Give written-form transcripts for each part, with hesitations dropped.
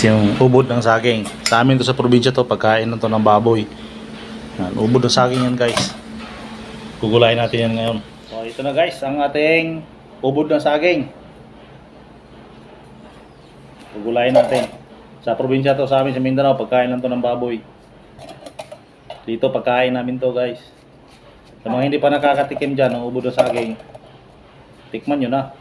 Yung ubod ng saging. Sa amin to sa probinsya to, pagkain na to ng baboy. Yan, ubod ng saging yan guys. Gugulayin natin yan ngayon. So ito na guys, ang ating ubod ng saging. Gugulayin natin. Sa probinsya to, sa amin sa Mindanao, pagkain lang to ng baboy. Dito pagkain namin to guys. Sa mga hindi pa nakakatikim dyan ng ubod ng saging, tikman nyo na.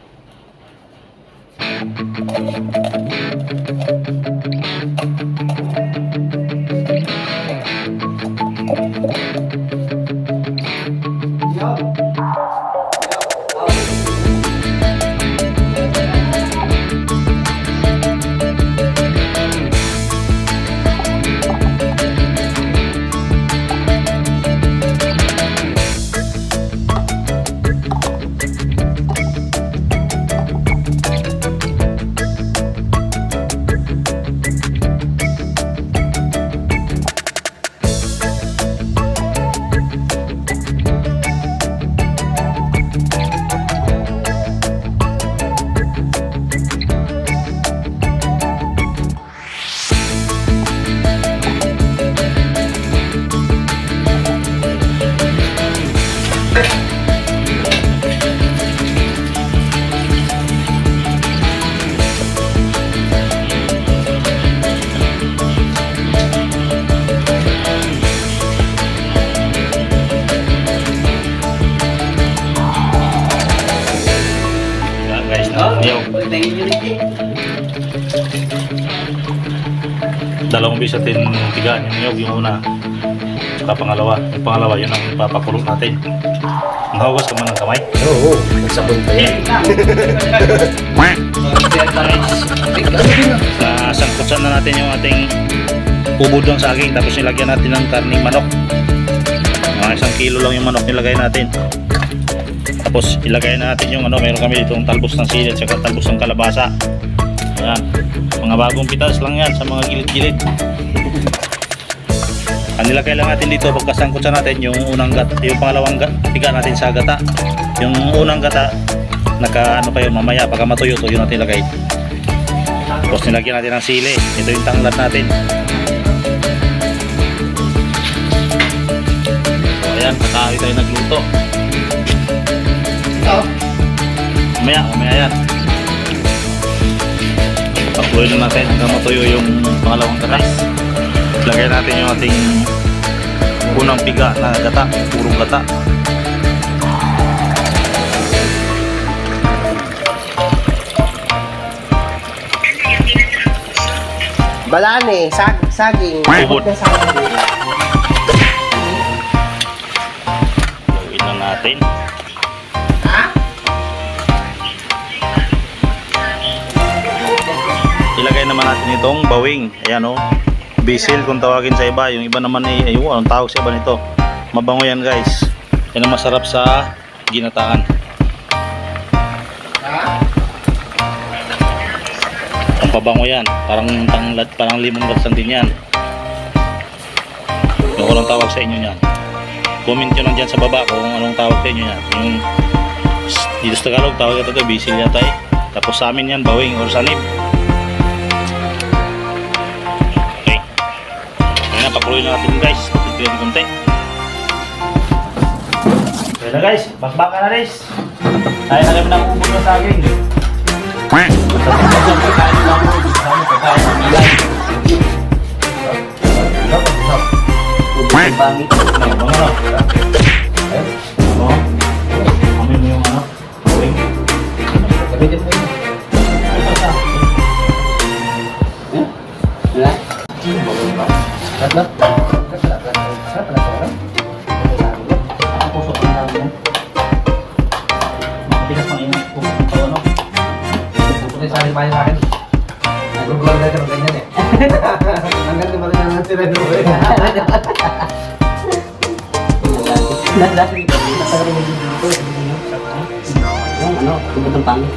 Dalawang beses natin tigaan yung niyog, yung una saka pangalawa. Yung pangalawa yun ang ipapakulong natin. Nahugas ka man ng kamay? Oo, nagsabon pa yan. Sangkutsan na natin yung ating ubod ng saging, tapos nilagyan natin ng karning manok. Mga 1 kilo lang yung manok nilagay natin. Tapos ilagay natin yung meron kami ditong talbos ng sili at saka talbos ng kalabasa. Ayan, mga bagong pitas lang yan sa mga gilid-gilid. Ang nilagay lang natin dito pagkasangkutsan natin yung unang gata, yung pangalawang tiga natin sa gata. Yung unang gata naka pa yun, mamaya pagka matuyo to yun natin ilagay. Tapos nilagyan natin ng sili. Ito yung tanglad natin. So ayan, nakakawin tayo nagluto. Mamaya yan. Pakuluin na natin hanggang matuyo yung pangalawang gata. Lagay natin yung ating unang piga na gata, purong gata. Balane, saging. Ubod. Na saging. Gawin na natin. Ilagay naman natin itong bawing. Ayan o. Bisil kung tawagin sa iba. Yung iba naman ay ayun, anong tawag sa iba nito. Mabango yan guys. Yan ang masarap sa ginataan. Ang pabango yan. Parang tanglad, parang limong gatsan din yan. Yung anong tawag sa inyo yan. Comment nyo lang dyan sa baba kung anong tawag sa inyo yan. Yung dito sa Tagalog tawag ito bisil yata eh. Tapos sa amin yan bawing or sanib. Pakuloy na natin guys, ito yung konti. Okay na guys, bakbaka na guys. Kaya na kami ng ubod ng saging. Pagkain ng ubod, pagkain ng ilay. Ubod ng bangit. Amin mo yung bawing. Gamitin mo yun. Wala? Bawing ba? Katla? Sarap na sarap. Ang puso ko na lang. Makapigas pang ingat ko. Ano? Pupunta sa akin bayan sa akin. Nag-vlog na ito. Ganyan eh. Hanggang di ba rin ang natira nyo eh. Nagdasal ito. Nagdasal ito dito. Yung ano? Tubod ng pangit.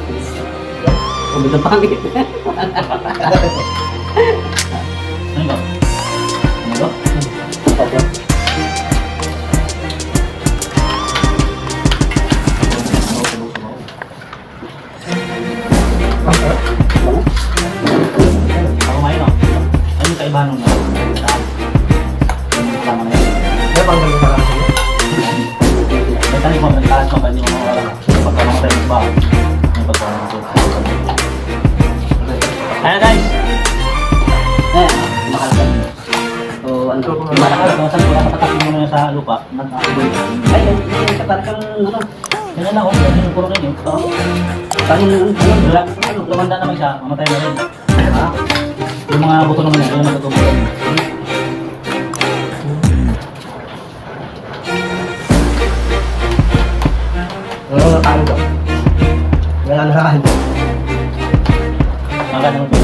Ubod ang pangit. Ano ba? Ano ba? Opo. Ako may no? Ano yung kaibahan nung kasama na yun? Kaya pang ganun sa kasi. May tanig mo, may taas mo, hindi mo mawala. Pagkamamatay mo ba? May pagkamamatay mo. Ayan guys! Eh, mahal ka. So, ano? Yung matakal, kung saan ko nakatakin mo na sa lupa, Ay, hindi ka talagang ano. yan na lang, yung puro rin yun. Tanong Lumanda naman siya, mamatay na rin. ha? Yung mga buto naman yan, yung natutubo. Ano na kain ko? Wala na kain ko. Maganda mo ito.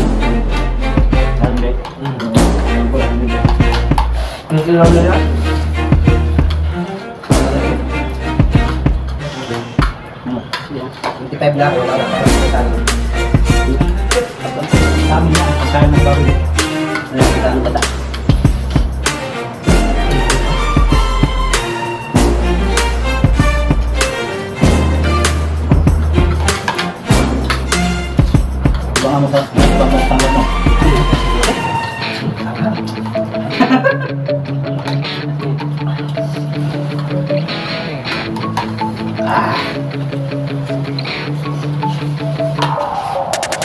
Hindi. Yung kilo na yan? Ano? 25 na. Wala na kain ko. Sa amin yan, pagkain ng bago. Ano kita ang bata? Baka mo sa tanggal mo.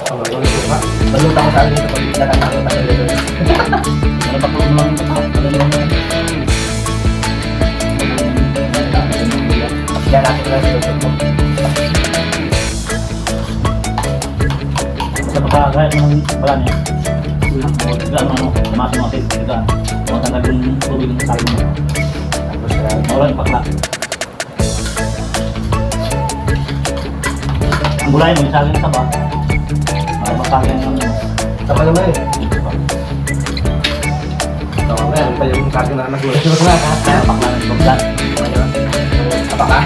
Balutan ko sa akin ito pag nakatawa tayo dito. Ano pa kung lang ito? Ano lang yan? Kaya natin lang ito. Sa pagkakagayat ng balan niya. Biglaan mo ano, lumasin mo kasi biglaan. Huwag kang naging tubig ng sabi mo. Tapos Mawala yung pakla. Ang gulay mo, isagin na saba. Masagin yung tama naman eh. Tama ba yan? Pa yung sabi na nagulat. pakla ng tublan. Apaka?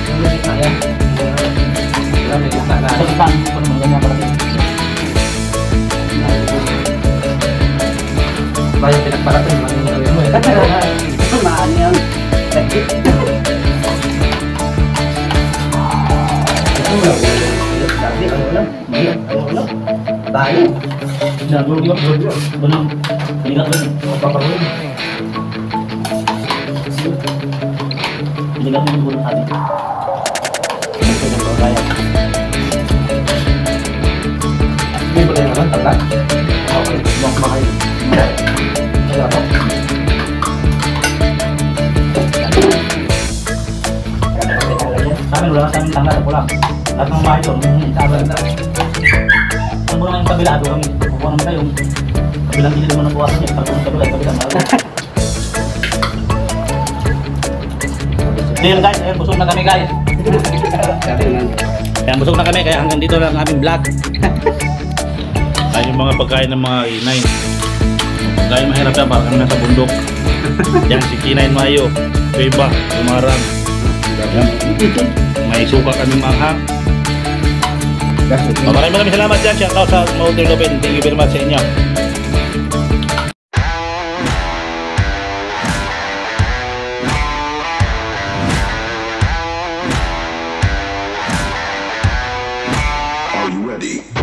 Ano gitna yan? Wala may gitna na. Sa isang kung mga ganyan pala. Ba yung pinagparating man yung gawin mo eh. Maano yun? Sakit. Sabi, ano lang? Ano lang? Bayo. Nagulog. Bunang. Pinigat mo. Papapawin. Pinigat mo yung bulong sabi. Ito yung pagkaya. Hindi ba tayo naman? Tanda? Okay. Buwang kumakain. Ano ako? Sa amin, wala sa amin tanggal po lang. Lahat ng bahay doon, sabi na. Ang bulang yung kabila, doon kami kukuha naman kayo. Kabilang gilid mo nabuhasan niya, pag kabila, malaga. So yun guys, ayun, busog na kami guys. Kaya busog na kami, kaya hanggang dito lang ang aming vlog. Ayun yung mga pagkain ng mga inay. Pagkain mahirap yan, parang kami nasa bundok. Yan, si Kinain Mayo, Beba, Umarang. Yan. May suka kami manghang. Maraming salamat dyan. Shout out sa Mouter Lopin. Thank you very much sa inyo. Are you ready?